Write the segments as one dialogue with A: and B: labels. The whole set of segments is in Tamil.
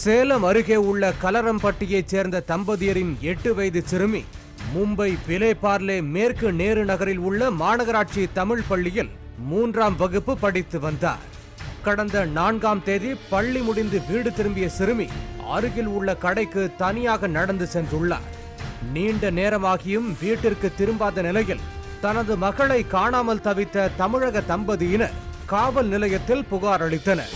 A: சேலம் அருகே உள்ள கலரம்பட்டியைச் சேர்ந்த தம்பதியரின் 8 வயது சிறுமி மும்பை விலேபார்லே மேற்கு நேரு நகரில் உள்ள மாநகராட்சி தமிழ் பள்ளியில் 3ஆம் வகுப்பு படித்து வந்தார். கடந்த 4ஆம் தேதி பள்ளி முடிந்து வீடு திரும்பிய சிறுமி அருகில் உள்ள கடைக்கு தனியாக நடந்து சென்றுள்ளார். நீண்ட நேரமாகியும் வீட்டிற்கு திரும்பாத நிலையில் தனது மகளை காணாமல் தவித்த தமிழக தம்பதியினர் காவல் நிலையத்தில் புகார் அளித்தனர்.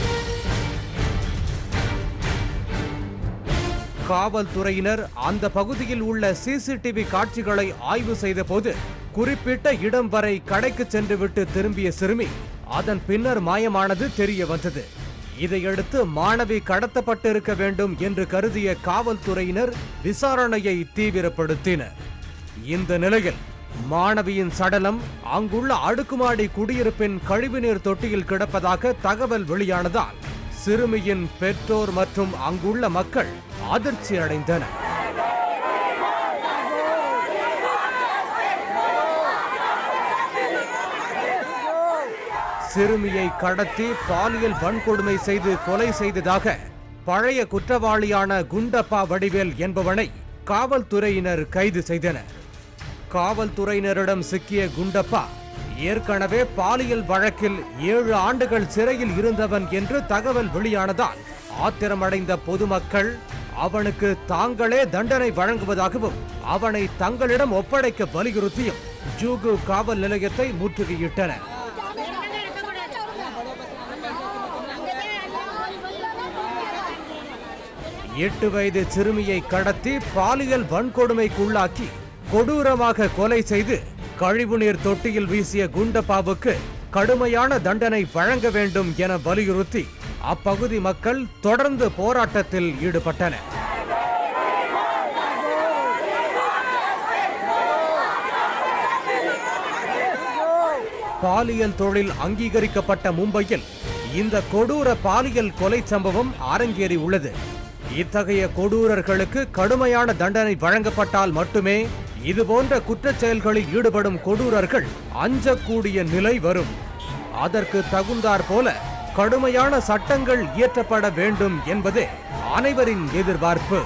A: காவல்துறையினர் அந்த பகுதியில் உள்ள சிசிடிவி காட்சிகளை ஆய்வு செய்த போது குறிப்பிட்ட இடம் வரை கடைக்கு சென்றுவிட்டு திரும்பிய சிறுமி அதன் பின்னர் மாயமானது தெரிய வந்தது. இதையடுத்து மாணவி கடத்தப்பட்டிருக்க வேண்டும் என்று கருதிய காவல்துறையினர் விசாரணையை தீவிரப்படுத்தினர். இந்த நிலையில் மாணவியின் சடலம் அங்குள்ள அடுக்குமாடி குடியிருப்பின் கழிவுநீர் தொட்டியில் கிடப்பதாக தகவல் வெளியானதால் சிறுமியின் பெற்றோர் மற்றும் அங்குள்ள மக்கள் அதிர்ச்சி அடைந்தனர். சிறுமியை கடத்தி பாலியல் வன்கொடுமை செய்து கொலை செய்ததாக பழைய குற்றவாளியான குண்டப்பா வடிவேல் என்பவனை காவல்துறையினர் கைது செய்தனர். காவல்துறையினரிடம் சிக்கிய குண்டப்பா ஏற்கனவே பாலியல் வழக்கில் 7 ஆண்டுகள் சிறையில் இருந்தவன் என்று தகவல் வெளியானதால் ஆத்திரமடைந்த பொதுமக்கள் அவனுக்கு தாங்களே தண்டனை வழங்குவதாகவும் அவனை தங்களிடம் ஒப்படைக்க வலியுறுத்தியும் ஜூகு காவல் நிலையத்தை முற்றுகையிட்டனர். எட்டு வயது சிறுமியை கடத்தி பாலியல் வன்கொடுமைக்குள்ளாக்கி கொடூரமாக கொலை செய்து கழிவுநீர் தொட்டியில் வீசிய குண்டப்பாவுக்கு கடுமையான தண்டனை வழங்க வேண்டும் என வலியுறுத்தி அப்பகுதி மக்கள் தொடர்ந்து போராட்டத்தில் ஈடுபட்டனர். பாலியல் தொழில் அங்கீகரிக்கப்பட்ட மும்பையில் இந்த கொடூர பாலியல் கொலை சம்பவம் அரங்கேறி உள்ளது. இத்தகைய கொடூரர்களுக்கு கடுமையான தண்டனை வழங்கப்பட்டால் மட்டுமே இதுபோன்ற குற்றச் செயல்களில் ஈடுபடும் கொடூரர்கள் அஞ்சக்கூடிய நிலை வரும். அதற்கு தகுந்தாற் போல கடுமையான சட்டங்கள் இயற்றப்பட வேண்டும் என்பதே அனைவரின் எதிர்பார்ப்பு.